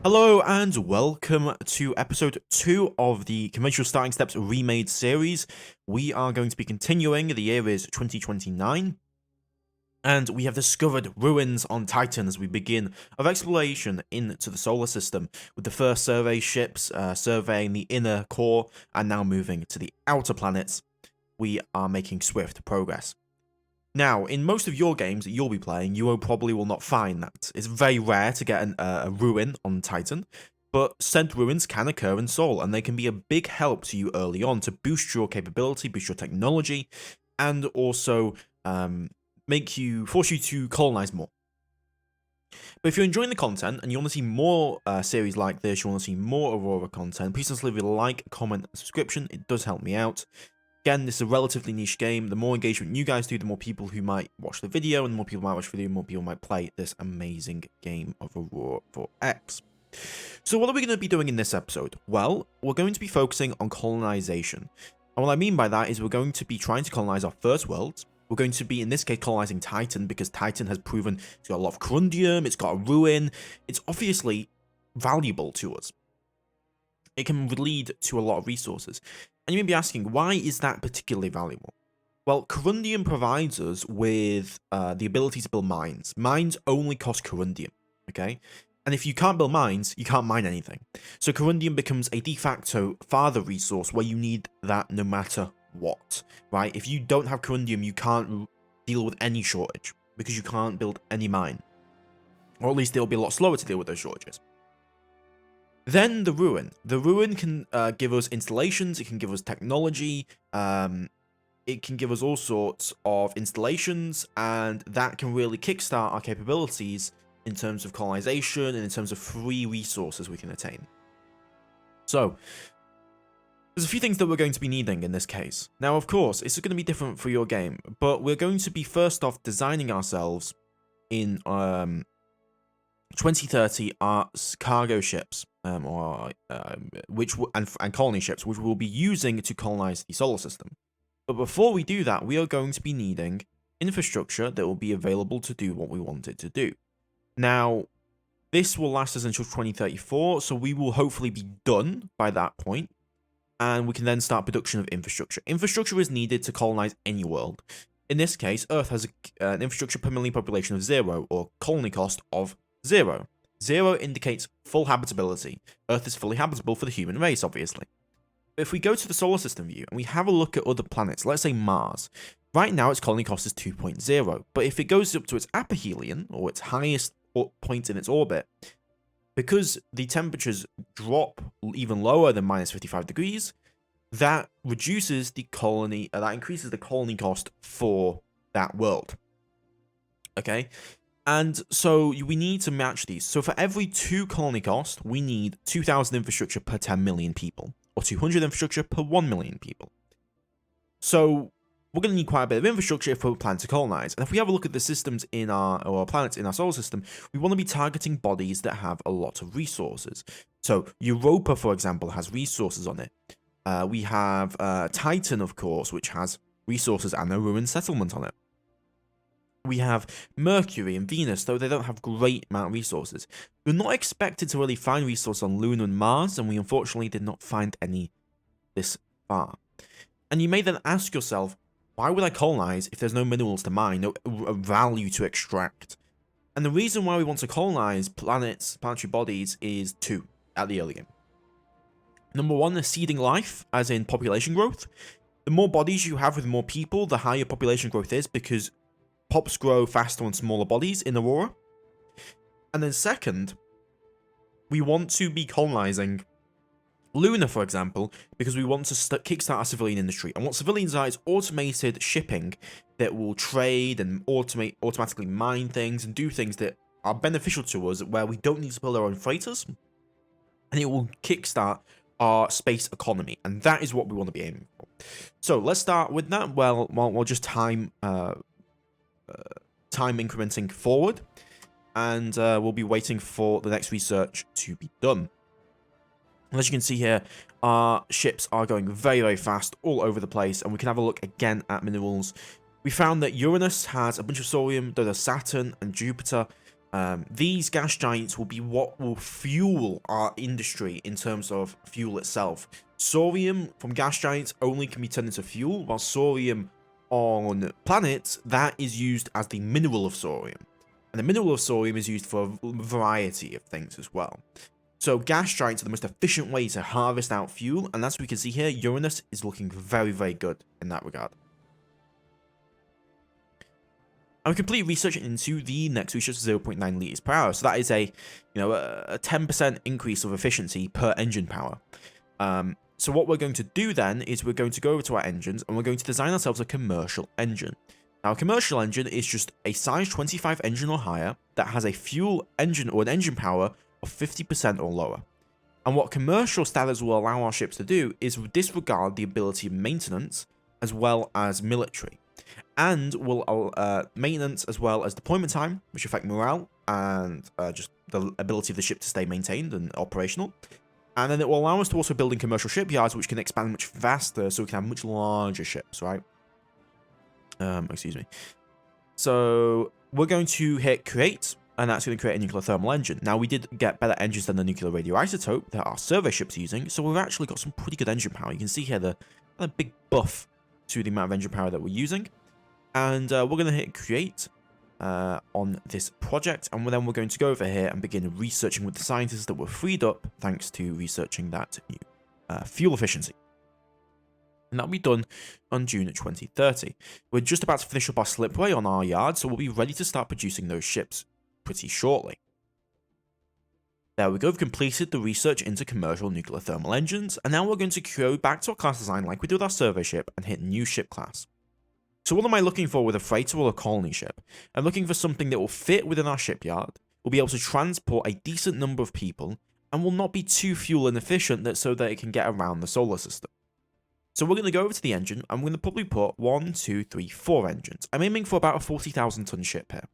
Hello and welcome to episode 2 of the Conventional Starting Steps Remade series. We are going to be continuing. The year is 2029, and we have discovered ruins on Titan as we begin our exploration into the solar system, with the first survey ships surveying the inner core and now moving to the outer planets. We are making swift progress. Now, in most of your games that you'll be playing, you probably will not find that. It's very rare to get a ruin on Titan, but said ruins can occur in Sol, and they can be a big help to you early on to boost your capability, boost your technology, and also force you to colonize more. But if you're enjoying the content and you want to see more series like this, you want to see more Aurora content, please just leave a like, comment, and subscription. It does help me out. Again, this is a relatively niche game. The more engagement you guys do, the more people who might watch the video, and the more people might watch the video, the more people might play this amazing game of Aurora 4X. So what are we going to be doing in this episode? Well, we're going to be focusing on colonization. And what I mean by that is we're going to be trying to colonize our first world. We're going to be, in this case, colonizing Titan, because Titan has proven it's got a lot of corundium, it's got a ruin. It's obviously valuable to us. It can lead to a lot of resources. And you may be asking, why is that particularly valuable? Well, corundium provides us with the ability to build mines. Mines only cost corundium, okay? And if you can't build mines, you can't mine anything. So corundium becomes a de facto father resource where you need that no matter what, right? If you don't have corundium, you can't deal with any shortage because you can't build any mine. Or at least it'll be a lot slower to deal with those shortages. Then the ruin. The ruin can give us installations, it can give us technology, it can give us all sorts of installations, and that can really kickstart our capabilities in terms of colonization and in terms of free resources we can attain. So, there's a few things that we're going to be needing in this case. Now, of course, it's going to be different for your game, but we're going to be first off designing ourselves in 2030 our cargo ships, and colony ships, which we'll be using to colonize the solar system. But before we do that, we are going to be needing infrastructure that will be available to do what we want it to do. Now, this will last us until 2034, so we will hopefully be done by that point, and we can then start production of infrastructure. Infrastructure is needed to colonize any world. In this case, Earth has an infrastructure per million population of 0, or colony cost of 0. 0 indicates full habitability. Earth is fully habitable for the human race, obviously. But if we go to the solar system view and we have a look at other planets, let's say Mars, right now its colony cost is 2.0, but if it goes up to its aphelion, or its highest point in its orbit, because the temperatures drop even lower than minus 55 degrees, that reduces the colony, that increases the colony cost for that world. Okay? And so we need to match these. So for every 2 colony cost, we need 2,000 infrastructure per 10 million people, or 200 infrastructure per 1 million people. So we're going to need quite a bit of infrastructure if we plan to colonize. And if we have a look at the systems or planets in our solar system, we want to be targeting bodies that have a lot of resources. So Europa, for example, has resources on it. We have Titan, of course, which has resources and a ruined settlement on it. We have Mercury and Venus, though they don't have great amount of resources. We're not expected to really find resources on Luna and Mars, and we unfortunately did not find any this far. And you may then ask yourself, why would I colonize if there's no minerals to mine, no value to extract? And the reason why we want to colonize planetary bodies is 2 at the early game. Number 1 is seeding life, as in population growth. The more bodies you have with more people, the higher population growth is, because pops grow faster on smaller bodies in Aurora. And then second, we want to be colonizing Luna, for example, because we want to kickstart our civilian industry. And what civilians are is automated shipping that will trade and automatically mine things and do things that are beneficial to us, where we don't need to build our own freighters. And it will kickstart our space economy. And that is what we want to be aiming for. So let's start with that. Well, we'll just time incrementing forward, and we'll be waiting for the next research to be done. And as you can see here, our ships are going very, very fast all over the place, and we can have a look again at minerals. We found that Uranus has a bunch of thorium, though does Saturn and Jupiter. These gas giants will be what will fuel our industry in terms of fuel itself. Saurium from gas giants only can be turned into fuel, while saurium on planets, that is used as the mineral of saurium. And the mineral of saurium is used for a variety of things as well. So gas giants are the most efficient way to harvest out fuel, and as we can see here, Uranus is looking very, very good in that regard. And we complete research into the next research 0.9 liters per hour. So that is a 10% increase of efficiency per engine power. So what we're going to do then is we're going to go over to our engines and we're going to design ourselves a commercial engine. Now, a commercial engine is just a size 25 engine or higher that has a fuel engine or an engine power of 50% or lower. And what commercial standards will allow our ships to do is disregard the ability of maintenance as well as military, and will maintenance as well as deployment time, which affect morale and just the ability of the ship to stay maintained and operational. And then it will allow us to also build in commercial shipyards, which can expand much faster, so we can have much larger ships, right? Excuse me. So we're going to hit create, and that's going to create a nuclear thermal engine. Now, we did get better engines than the nuclear radioisotope that our survey ship's using, so we've actually got some pretty good engine power. You can see here the big buff to the amount of engine power that we're using. And we're going to hit create on this project, and then we're going to go over here and begin researching with the scientists that were freed up thanks to researching that new fuel efficiency. And that'll be done on June 2030. We're just about to finish up our slipway on our yard, so we'll be ready to start producing those ships pretty shortly. There we go, we've completed the research into commercial nuclear thermal engines, and now we're going to go back to our class design like we did with our survey ship and hit new ship class. So what am I looking for with a freighter or a colony ship? I'm looking for something that will fit within our shipyard, will be able to transport a decent number of people, and will not be too fuel inefficient so that it can get around the solar system. So we're going to go over to the engine, and I'm going to probably put 1, 2, 3, 4 engines. I'm aiming for about a 40,000 ton ship here.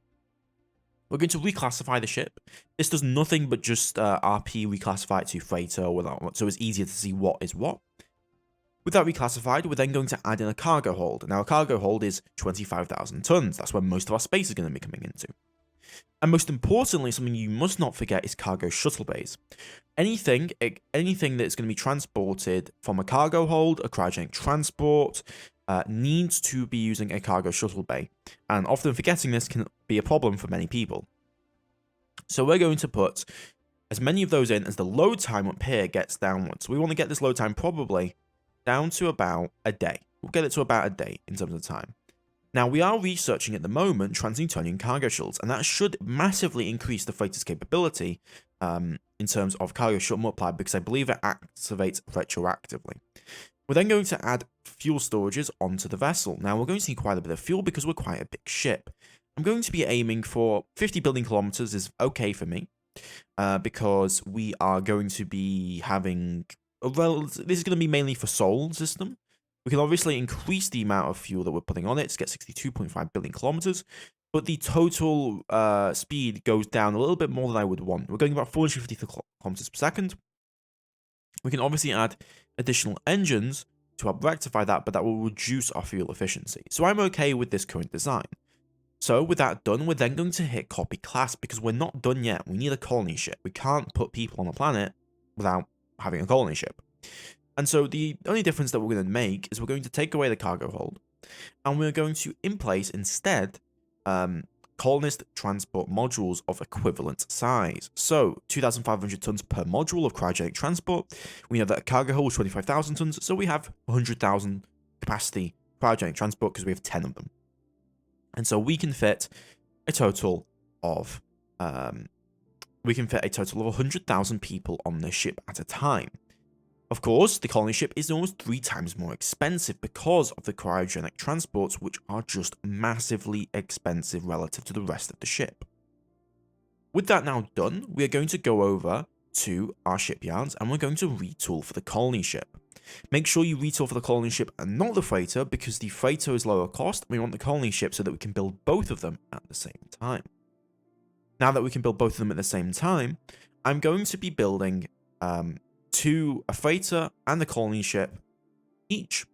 We're going to reclassify the ship. This does nothing but just RP reclassify it to freighter, so it's easier to see what is what. With that reclassified, we're then going to add in a cargo hold. Now, a cargo hold is 25,000 tons. That's where most of our space is going to be coming into. And most importantly, something you must not forget is cargo shuttle bays. Anything that's going to be transported from a cargo hold, a cryogenic transport, needs to be using a cargo shuttle bay. And often forgetting this can be a problem for many people. So we're going to put as many of those in as the load time up here gets downwards. We want to get this load time probably down to about a day. We'll get it to about a day in terms of time. Now, we are researching at the moment trans-Newtonian cargo shuttles, and that should massively increase the freighter's capability in terms of cargo shuttle multiplier, because I believe it activates retroactively. We're then going to add fuel storages onto the vessel. Now, we're going to need quite a bit of fuel because we're quite a big ship. I'm going to be aiming for 50 building kilometers is okay for me, because we are going to be having this is going to be mainly for Sol system. We can obviously increase the amount of fuel that we're putting on it to get 62.5 billion kilometers, but the total speed goes down a little bit more than I would want. We're going about 450 kilometers per second. We can obviously add additional engines to help rectify that, but that will reduce our fuel efficiency. So I'm okay with this current design. So with that done, we're then going to hit copy class, because we're not done yet. We need a colony ship. We can't put people on a planet without having a colony ship. And so the only difference that we're going to make is we're going to take away the cargo hold, and we're going to in place instead colonist transport modules of equivalent size. So 2,500 tons per module of cryogenic transport. We know that a cargo hold is 25,000 tons, so we have 100,000 capacity cryogenic transport because we have 10 of them. And so we can fit a total of 100,000 people on this ship at a time. Of course, the colony ship is almost 3 times more expensive because of the cryogenic transports, which are just massively expensive relative to the rest of the ship. With that now done, we are going to go over to our shipyards and we're going to retool for the colony ship. Make sure you retool for the colony ship and not the freighter, because the freighter is lower cost. We want the colony ship so that we can build both of them at the same time. Now that we can build both of them at the same time, I'm going to be building a freighter and the colony ship each.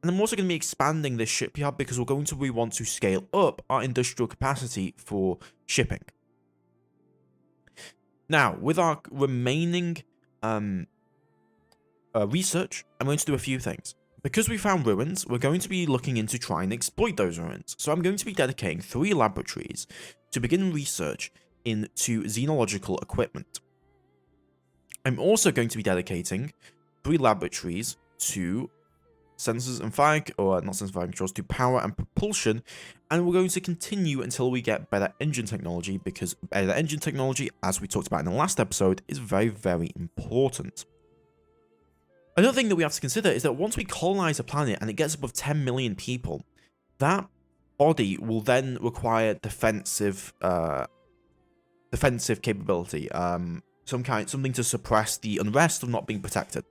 And I'm also going to be expanding this shipyard because we want to scale up our industrial capacity for shipping. Now, with our remaining research, I'm going to do a few things. Because we found ruins, we're going to be looking into trying to exploit those ruins. So I'm going to be dedicating 3 laboratories to begin research into xenological equipment. I'm also going to be dedicating 3 laboratories to sensors and not sensor fire controls, to power and propulsion, and we're going to continue until we get better engine technology, because better engine technology, as we talked about in the last episode, is very, very important. Another thing that we have to consider is that once we colonize a planet and it gets above 10 million people, that body will then require defensive capability, something to suppress the unrest of not being protected.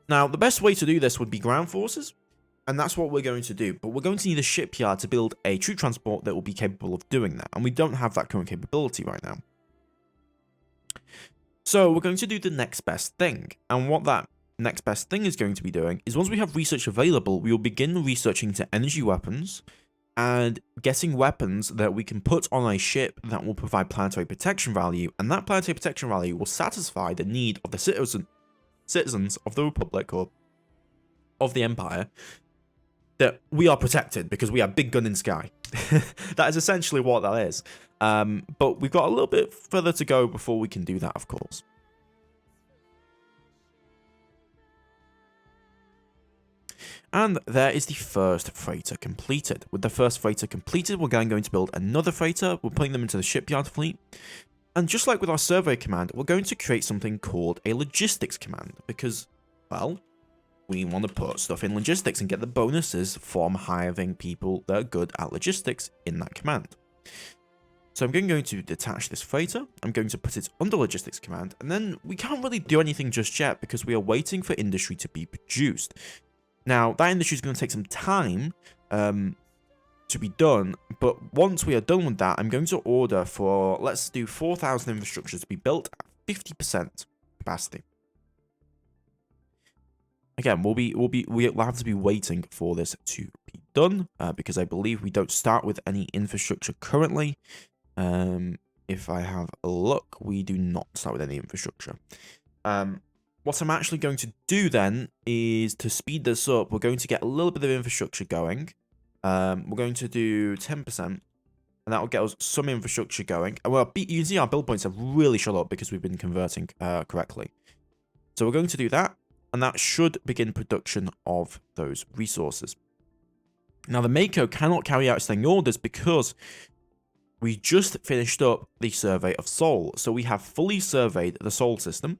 Now, the best way to do this would be ground forces, and that's what we're going to do. But we're going to need a shipyard to build a troop transport that will be capable of doing that, and we don't have that current capability right now. So we're going to do the next best thing, and what that next best thing is going to be doing is once we have research available, we will begin researching into energy weapons and getting weapons that we can put on a ship that will provide planetary protection value, and that planetary protection value will satisfy the need of the citizens of the Republic or of the Empire, that we are protected because we have big gun in sky. That is essentially what that is. But we've got a little bit further to go before we can do that, of course. And there is the first freighter completed. With the first freighter completed, we're going to build another freighter. We're putting them into the shipyard fleet. And just like with our survey command, we're going to create something called a logistics command, because, well, we want to put stuff in logistics and get the bonuses from hiring people that are good at logistics in that command. So I'm going to detach this freighter, I'm going to put it under logistics command, and then we can't really do anything just yet because we are waiting for industry to be produced. Now, that industry is going to take some time to be done, but once we are done with that, I'm going to order for, let's do 4,000 infrastructures to be built at 50% capacity. Again, we'll have to be waiting for this to be done, because I believe we don't start with any infrastructure currently. If I have a look, we do not start with any infrastructure. What I'm actually going to do then is to speed this up. We're going to get a little bit of infrastructure going. We're going to do 10%, and that will get us some infrastructure going. And well, you can see our build points have really shot up because we've been converting correctly. So we're going to do that, and that should begin production of those resources. Now, the Mako cannot carry out standing orders because we just finished up the survey of Sol. So we have fully surveyed the Sol system,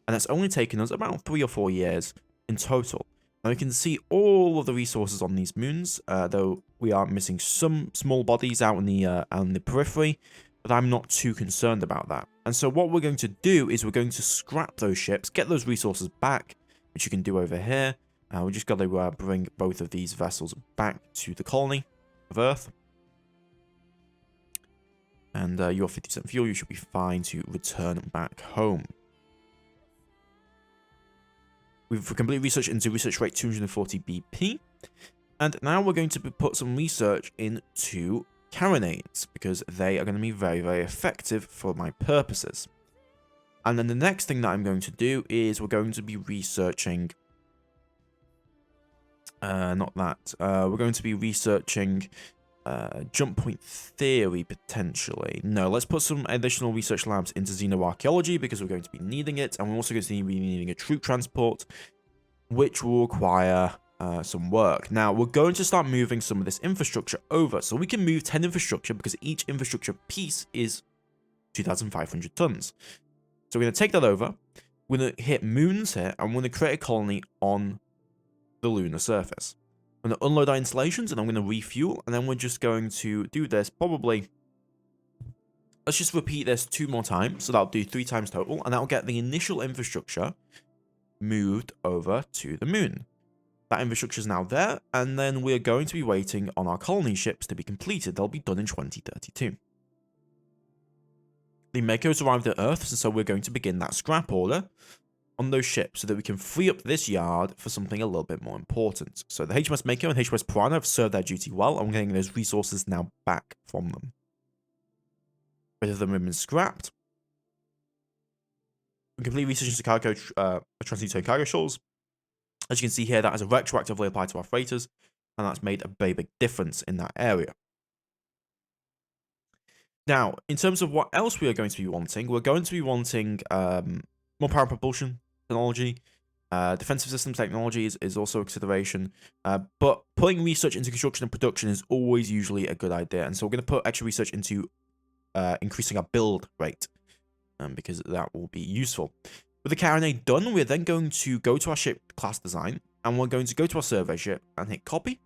and that's only taken us about 3 or 4 years in total. Now we can see all of the resources on these moons, though we are missing some small bodies out in the periphery, but I'm not too concerned about that. And so what we're going to do is we're going to scrap those ships, get those resources back, which you can do over here. We just got to bring both of these vessels back to the colony of Earth. And your 50% fuel, you should be fine to return back home. We've completed research into research rate 240 BP. And now we're going to put some research into carronades, because they are going to be very, very effective for my purposes. And then the next thing that I'm going to do is we're going to be researching... we're going to be researching jump point theory, potentially. No, let's put some additional research labs into xenoarchaeology, because we're going to be needing it. And we're also going to be needing a troop transport, which will require some work. Now, we're going to start moving some of this infrastructure over. So we can move 10 infrastructure, because each infrastructure piece is 2,500 tons. So we're going to take that over. We're going to hit moons here, and we're going to create a colony on the lunar surface. I'm going to unload our installations, and I'm going to refuel, and then we're just going to do this probably... Let's just repeat this 2 more times, so that'll do 3 times total, and that'll get the initial infrastructure moved over to the moon. That infrastructure is now there, and then we're going to be waiting on our colony ships to be completed. They'll be done in 2032. The Makos arrived at Earth, so we're going to begin that scrap order on those ships so that we can free up this yard for something a little bit more important. So the HMS Mako and HMS Piranha have served their duty well, and we're getting those resources now back from them. Both of them have been scrapped, complete research into cargo, transitory cargo shuttles. As you can see here, that has a retroactively applied to our freighters, and that's made a very big difference in that area. Now, in terms of what else we are going to be wanting, we're going to be wanting more power and propulsion technology. Defensive systems technology is also a consideration. But putting research into construction and production is always usually a good idea. And so we're going to put extra research into increasing our build rate, because that will be useful. With the carronade done, we're then going to go to our ship class design, and we're going to go to our survey ship and hit copy.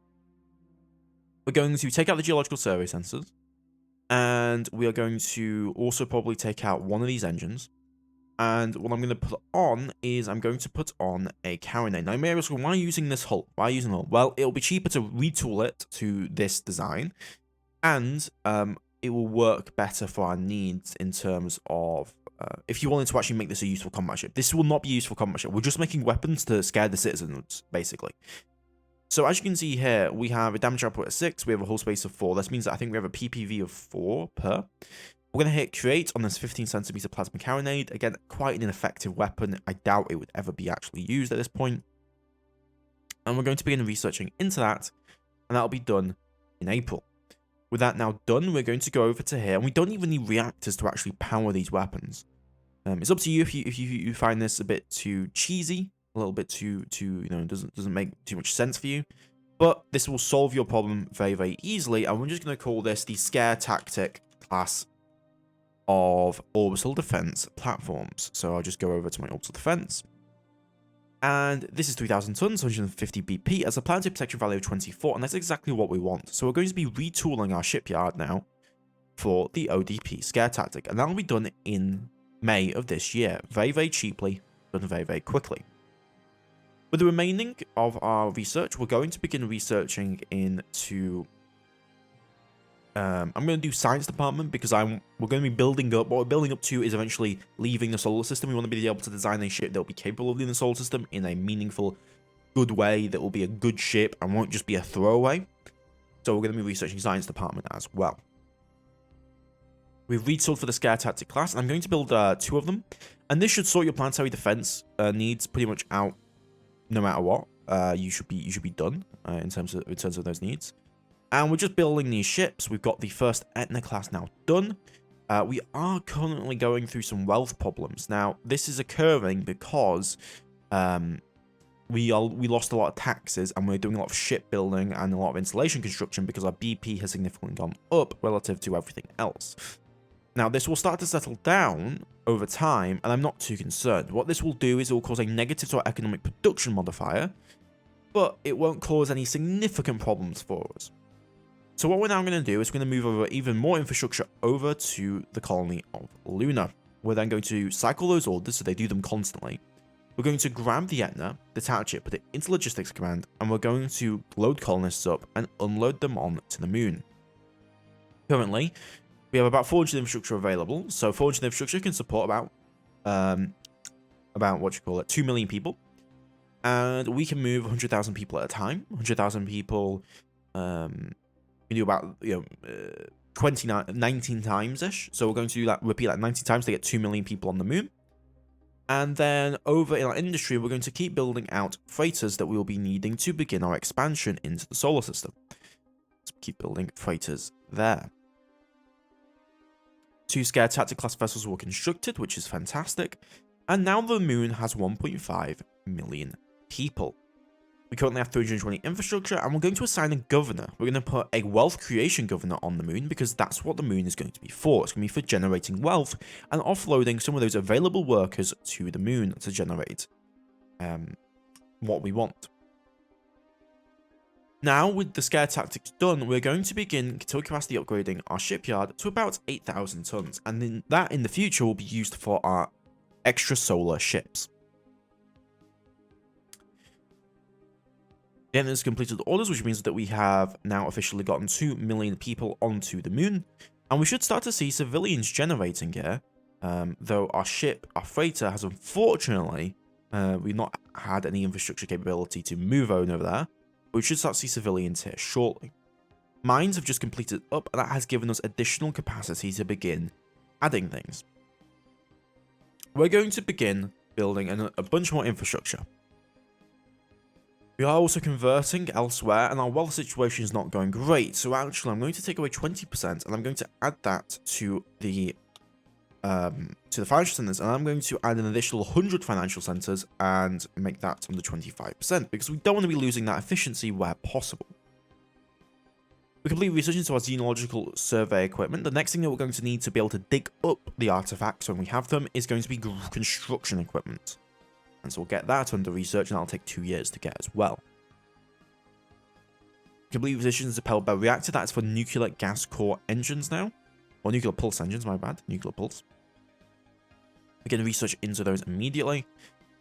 We're going to take out the geological survey sensors, and we are going to also probably take out one of these engines. And what I'm going to put on is I'm going to put on a carronade. Now, you may ask, why are you using this hull? Why are you using the hull? Well, it'll be cheaper to retool it to this design, and it will work better for our needs in terms of if you wanted to actually make this a useful combat ship. This will not be a useful combat ship. We're just making weapons to scare the citizens, basically. So as you can see here, we have a damage output of 6. We have a hull space of 4. This means that I think we have a PPV of 4 per. We're going to hit create on this 15 centimeter plasma carronade. Again, quite an ineffective weapon. I doubt it would ever be actually used at this point. And we're going to begin researching into that, and that'll be done in April. With that now done, we're going to go over to here, and we don't even need reactors to actually power these weapons. It's up to you if you find this a bit too cheesy, a little bit too doesn't make too much sense for you. But this will solve your problem very, very easily, and we're just going to call this the Scare Tactic class of orbital defense platforms. So I'll just go over to my orbital defense. And this is 3,000 tons, 150 BP, as a planetary protection value of 24, and that's exactly what we want. So we're going to be retooling our shipyard now for the ODP Scare Tactic, and that will be done in May of this year. Very, very cheaply, done very, very quickly. With the remaining of our research, we're going to begin researching into I'm going to do science department, because we're going to be building up. What we're building up to is eventually leaving the solar system. We want to be able to design a ship that will be capable of leaving the solar system in a meaningful, good way, that will be a good ship and won't just be a throwaway. So we're going to be researching science department as well. We've retooled for the Scare Tactic class, and I'm going to build 2 of them. And this should sort your planetary defense needs pretty much out, no matter what. You should be done in terms of those needs. And we're just building these ships. We've got the first Etna class now done. We are currently going through some wealth problems. Now, this is occurring because we lost a lot of taxes, and we're doing a lot of shipbuilding and a lot of installation construction because our BP has significantly gone up relative to everything else. Now, this will start to settle down over time, and I'm not too concerned. What this will do is it will cause a negative to our economic production modifier, but it won't cause any significant problems for us. So what we're now going to do is we're going to move over even more infrastructure over to the colony of Luna. We're then going to cycle those orders so they do them constantly. We're going to grab the Etna, detach it, put it into logistics command, and we're going to load colonists up and unload them on to the moon. Currently, we have about 400 infrastructure available, so 400 infrastructure can support about 2 million people, and we can move 100,000 people at a time. 100,000 people. We do about 19 times ish. So we're going to do that, repeat that 19 times to get 2 million people on the moon. And then over in our industry, we're going to keep building out freighters that we will be needing to begin our expansion into the solar system. Let's keep building freighters there. 2 Scare Tactic class vessels were constructed, which is fantastic. And now the moon has 1.5 million people. We currently have 320 infrastructure, and we're going to assign a governor. We're going to put a wealth creation governor on the moon, because that's what the moon is going to be for. It's going to be for generating wealth and offloading some of those available workers to the moon to generate what we want. Now, with the Scare Tactics done, we're going to begin capacity upgrading our shipyard to about 8,000 tons, and then that in the future will be used for our extra solar ships. Then there's completed orders, which means that we have now officially gotten 2 million people onto the moon, and we should start to see civilians generating here. Though our freighter has unfortunately, we've not had any infrastructure capability to move over there, but we should start to see civilians here shortly. Mines have just completed up, and that has given us additional capacity to begin adding things. we're going to begin building a bunch more infrastructure. We are also converting elsewhere, and our wealth situation is not going great. So actually, I'm going to take away 20%, and I'm going to add that to the financial centers, and I'm going to add an additional 100 financial centers and make that under 25%, because we don't want to be losing that efficiency where possible. We complete research into our xenological survey equipment. The next thing that we're going to need to be able to dig up the artifacts when we have them is going to be construction equipment. And so we'll get that under research, and that'll take 2 years to get as well. Complete research into powered by reactor. That's for nuclear gas core engines now. Or nuclear pulse engines, my bad. Nuclear pulse. We can research into those immediately.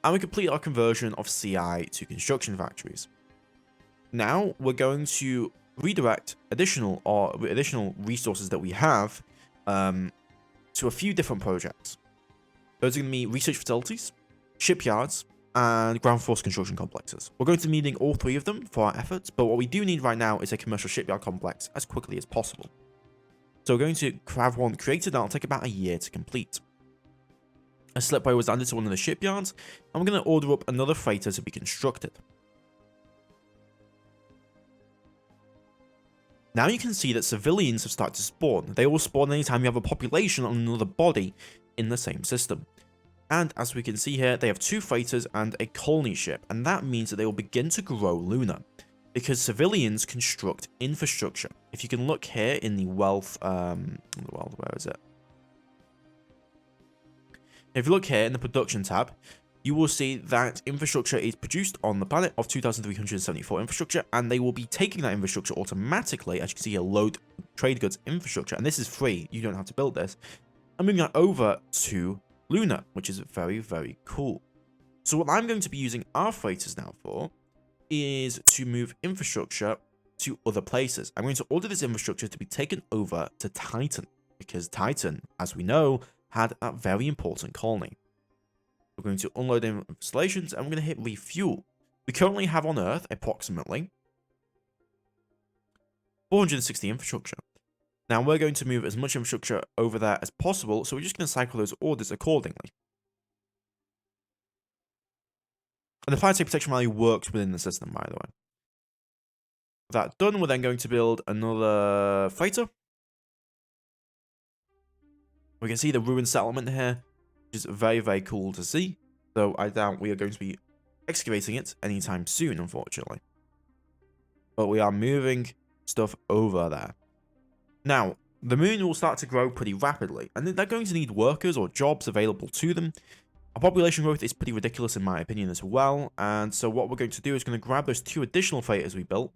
And we complete our conversion of CI to construction factories. Now we're going to redirect additional resources that we have to a few different projects. Those are going to be research facilities, shipyards, and ground force construction complexes. We're going to be needing all 3 of them for our efforts, but what we do need right now is a commercial shipyard complex as quickly as possible. So we're going to have one created, and it'll take about a year to complete. A slipway was added to one of the shipyards, and we're going to order up another freighter to be constructed. Now you can see that civilians have started to spawn. They will spawn anytime you have a population on another body in the same system. And as we can see here, they have 2 freighters and a colony ship, and that means that they will begin to grow lunar, because civilians construct infrastructure. If you can look here in the wealth, where is it? If you look here in the production tab, you will see that infrastructure is produced on the planet of 2,374 infrastructure, and they will be taking that infrastructure automatically, as you can see here, load trade goods infrastructure, and this is free, you don't have to build this, and moving that over to Luna, which is very, very cool. So what I'm going to be using our freighters now for is to move infrastructure to other places. I'm going to order this infrastructure to be taken over to Titan, because Titan, as we know, had a very important colony. We're going to unload installations, and we're going to hit refuel. We currently have on Earth approximately 460 infrastructure. Now we're going to move as much infrastructure over there as possible, so we're just going to cycle those orders accordingly. And the fire state protection value works within the system, by the way. With that done, we're then going to build another freighter. We can see the ruined settlement here, which is very, very cool to see, though I doubt we are going to be excavating it anytime soon, unfortunately. But we are moving stuff over there. Now, the moon will start to grow pretty rapidly, and they're going to need workers or jobs available to them. Our population growth is pretty ridiculous in my opinion as well, and so what we're going to do is going to grab those 2 additional freighters we built.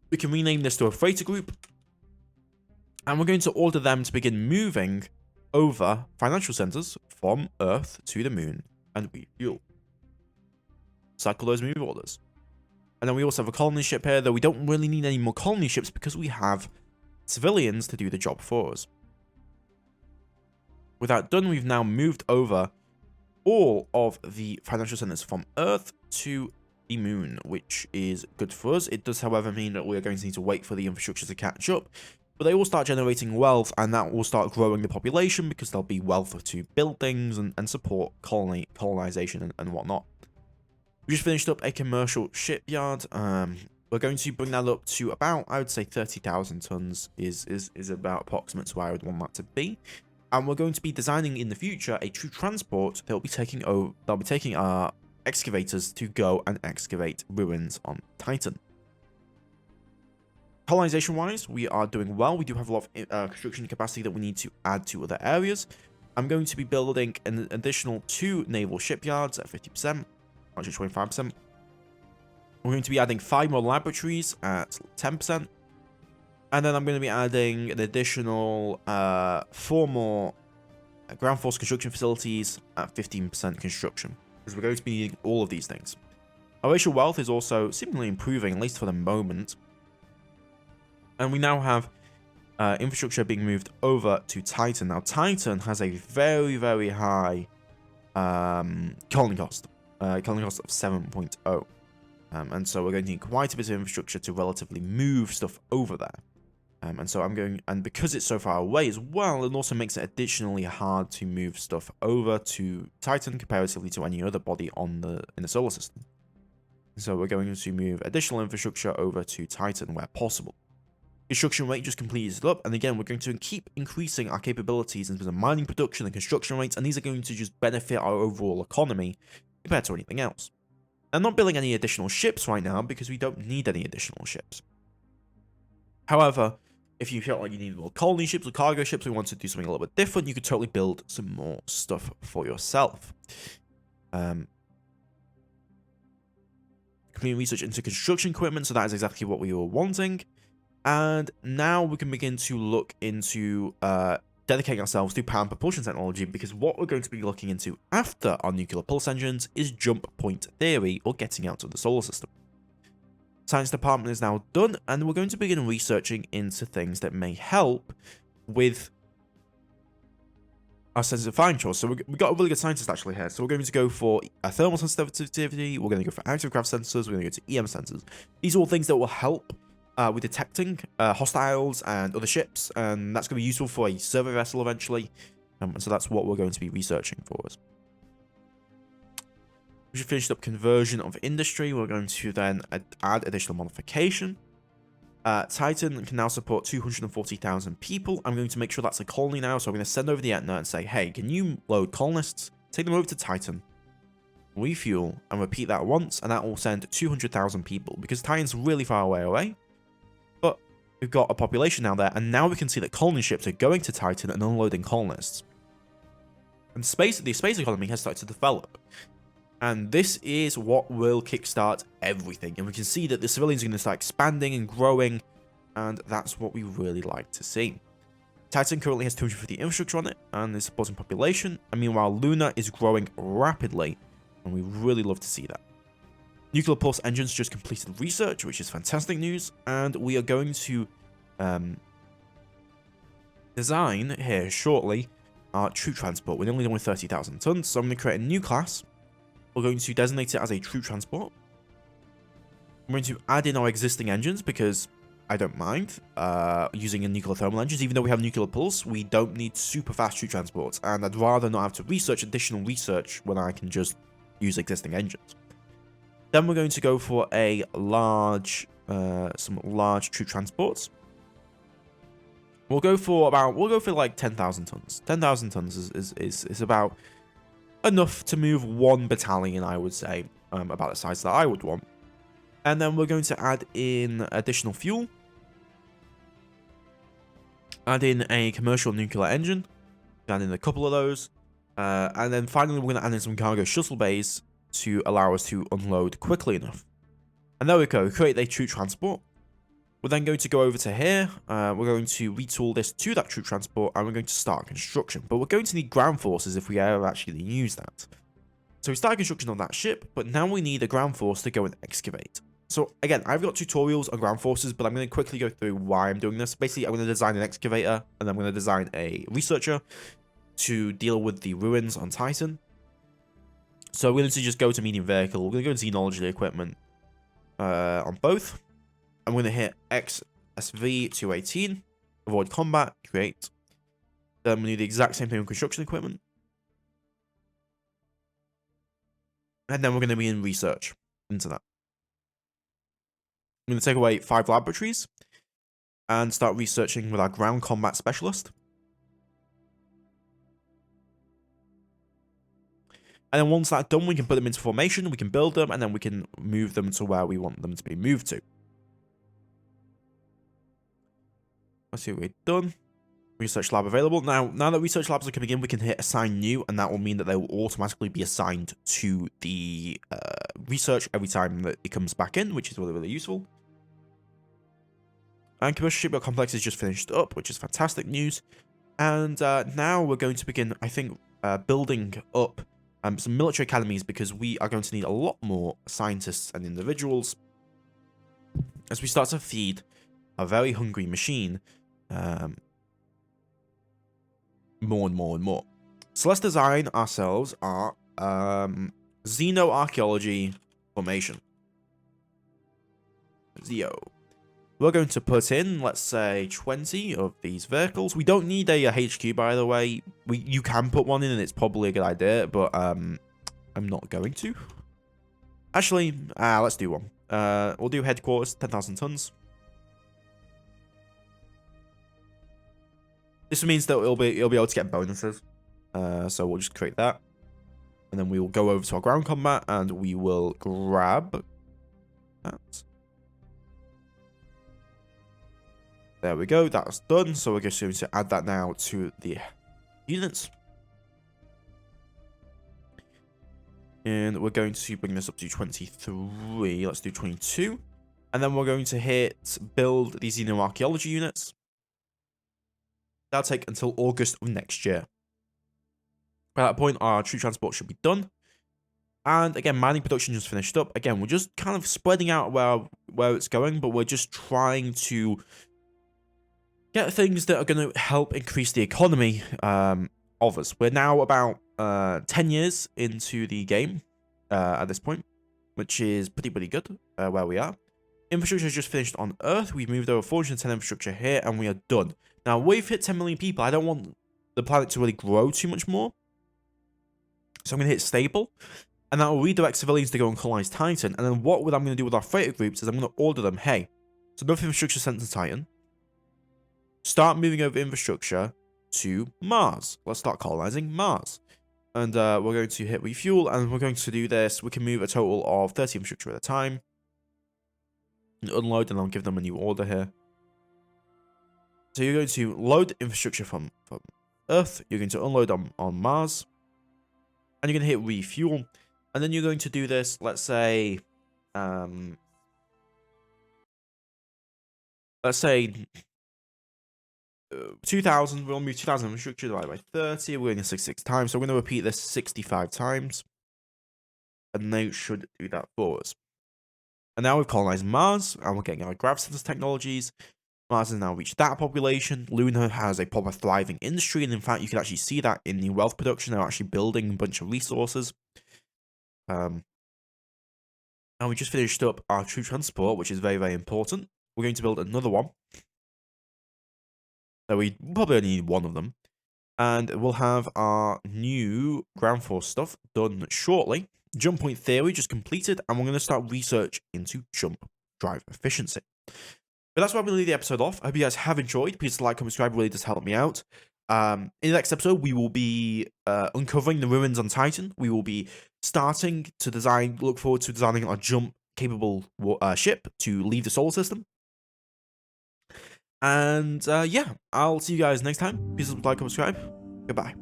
We can rename this to a freighter group, and we're going to order them to begin moving over financial centers from Earth to the moon and refuel. Cycle those move orders. And then we also have a colony ship here, though we don't really need any more colony ships because we have civilians to do the job for us. With that done, we've now moved over all of the financial centers from Earth to the moon, which is good for us. It does, however, mean that we're going to need to wait for the infrastructure to catch up, but they will start generating wealth, and that will start growing the population because there'll be wealth to build things and support colonization and whatnot. We just finished up a commercial shipyard. We're going to bring that up to about, I would say 30,000 tons is about approximate to where I would want that to be. And we're going to be designing in the future a true transport that will be taking our excavators to go and excavate ruins on Titan. Colonization wise, we are doing well. We do have a lot of construction capacity that we need to add to other areas. I'm going to be building an additional 2 naval shipyards at 50%. Actually 25%. We're going to be adding 5 more laboratories at 10%. And then I'm going to be adding an additional 4 more ground force construction facilities at 15% construction. Because we're going to be needing all of these things. Our racial wealth is also seemingly improving, at least for the moment. And we now have infrastructure being moved over to Titan. Now, Titan has a very, very high colony cost. Colony cost of 7.0. And so we're going to need quite a bit of infrastructure to relatively move stuff over there. And so and because it's so far away as well, it also makes it additionally hard to move stuff over to Titan comparatively to any other body in the solar system. So we're going to move additional infrastructure over to Titan where possible. Construction rate just completes it up, and again, we're going to keep increasing our capabilities in terms of mining production and construction rates, and these are going to just benefit our overall economy compared to anything else. I'm not building any additional ships right now because we don't need any additional ships. However, if you felt like you needed more colony ships or cargo ships, or you want to do something a little bit different, you could totally build some more stuff for yourself. Complete research into construction equipment, so that is exactly what we were wanting. And now we can begin to look into dedicating ourselves to power and propulsion technology, because what we're going to be looking into after our nuclear pulse engines is jump point theory, or getting out of the solar system. Science department is now done, and we're going to begin researching into things that may help with our sensitive choice. So we've got a really good scientist actually here. So we're going to go for a thermal sensitivity, we're going to go for active grav sensors, we're going to go to EM sensors. These are all things that will help with detecting hostiles and other ships, and that's going to be useful for a survey vessel eventually. And so that's what we're going to be researching for us. We should finish up conversion of industry. We're going to then add additional modification. Titan can now support 240,000 people. I'm going to make sure that's a colony now, so I'm going to send over the Etna and say, hey, can you load colonists? Take them over to Titan, refuel, and repeat that once, and that will send 200,000 people, because Titan's really far away. But we've got a population now there, and now we can see that colony ships are going to Titan and unloading colonists. And the space economy has started to develop. And this is what will kickstart everything. And we can see that the civilians are going to start expanding and growing. And that's what we really like to see. Titan currently has 250 infrastructure on it and is supporting population. And meanwhile, Luna is growing rapidly. And we really love to see that. Nuclear pulse engines just completed research, which is fantastic news. And we are going to design here shortly our troop transport. We're only doing 30,000 tons. So I'm going to create a new class. We're going to designate it as a troop transport. I'm going to add in our existing engines because I don't mind using a nuclear thermal engines. Even though we have nuclear pulse, we don't need super fast troop transports. And I'd rather not have to research additional research when I can just use existing engines. Then we're going to go for a some large troop transports. We'll go for like 10,000 tons. 10,000 tons is about enough to move one battalion, I would say, about the size that I would want. And then we're going to add in additional fuel. Add in a commercial nuclear engine. Add in a couple of those. And then finally, we're going to add in some cargo shuttle bays to allow us to unload quickly enough. And there we go. Create a troop transport. We're then going to go over to here. We're going to retool this to that troop transport, and we're going to start construction. But we're going to need ground forces if we ever actually use that. So we started construction on that ship, but now we need a ground force to go and excavate. So again, I've got tutorials on ground forces, but I'm going to quickly go through why I'm doing this. Basically, I'm going to design an excavator, and I'm going to design a researcher to deal with the ruins on Titan. So we're going to just go to medium vehicle. We're going to go to xenology equipment on both. I'm going to hit XSV 218, avoid combat, create. Then we do the exact same thing with construction equipment. And then we're going to be in research into that. I'm going to take away 5 laboratories and start researching with our ground combat specialist. And then once that's done, we can put them into formation, we can build them, and then we can move them to where we want them to be moved to. Let's see what we've done. Research lab available. Now that research labs are coming in, we can hit assign new, and that will mean that they will automatically be assigned to the research every time that it comes back in, which is really, really useful. And commercial shipyard complex is just finished up, which is fantastic news. And now we're going to begin, I think, building up some military academies, because we are going to need a lot more scientists and individuals as we start to feed a very hungry machine more and more and more. So let's design ourselves our xenoarchaeology formation. Zeo. We're going to put in, let's say, 20 of these vehicles. We don't need a HQ, by the way. You can put one in, and it's probably a good idea, but I'm not going to. Actually, let's do one. We'll do headquarters, 10,000 tons. This means that it'll be able to get bonuses. So we'll just create that. And then we will go over to our ground combat, and we will grab that. There we go, that's done. So we're just going to add that now to the units. And we're going to bring this up to 23. Let's do 22. And then we're going to hit build these archaeology units. That'll take until August of next year. By that point, our troop transport should be done. And again, mining production just finished up. Again, we're just kind of spreading out where it's going, but we're just trying to get things that are going to help increase the economy of us. We're now about 10 years into the game at this point, which is pretty good where we are. Infrastructure has just finished on Earth. We've moved over 410 infrastructure here, and we are done. Now, we've hit 10 million people. I don't want the planet to really grow too much more. So I'm going to hit stable, and that will redirect civilians to go and colonize Titan. And then what I'm going to do with our freighter groups is I'm going to order them, hey, so enough infrastructure sent to Titan. Start moving over infrastructure to Mars. Let's start colonizing Mars. And we're going to hit refuel, and we're going to do this. We can move a total of 30 infrastructure at a time. And unload, and I'll give them a new order here. So you're going to load infrastructure from Earth. You're going to unload on Mars. And you're going to hit refuel. And then you're going to do this, let's say... let's say... 2,000, we'll move 2,000 infrastructure divided by 30. We're going to 66 times. So we're going to repeat this 65 times. And they should do that for us. And now we've colonized Mars, and we're getting our gravity technologies. Mars has now reached that population. Luna has a proper thriving industry, and in fact, you can actually see that in the wealth production. They're actually building a bunch of resources. And we just finished up our troop transport, which is very important. We're going to build another one. So we probably only need one of them. And we'll have our new ground force stuff done shortly. Jump point theory just completed, and we're going to start research into jump drive efficiency. But that's why I'm going to leave the episode off. I hope you guys have enjoyed. Please like, comment, subscribe. It really does help me out. In the next episode, we will be uncovering the ruins on Titan. We will be starting to look forward to designing a jump-capable ship to leave the solar system. And yeah, I'll see you guys next time. Please like, comment, subscribe. Goodbye.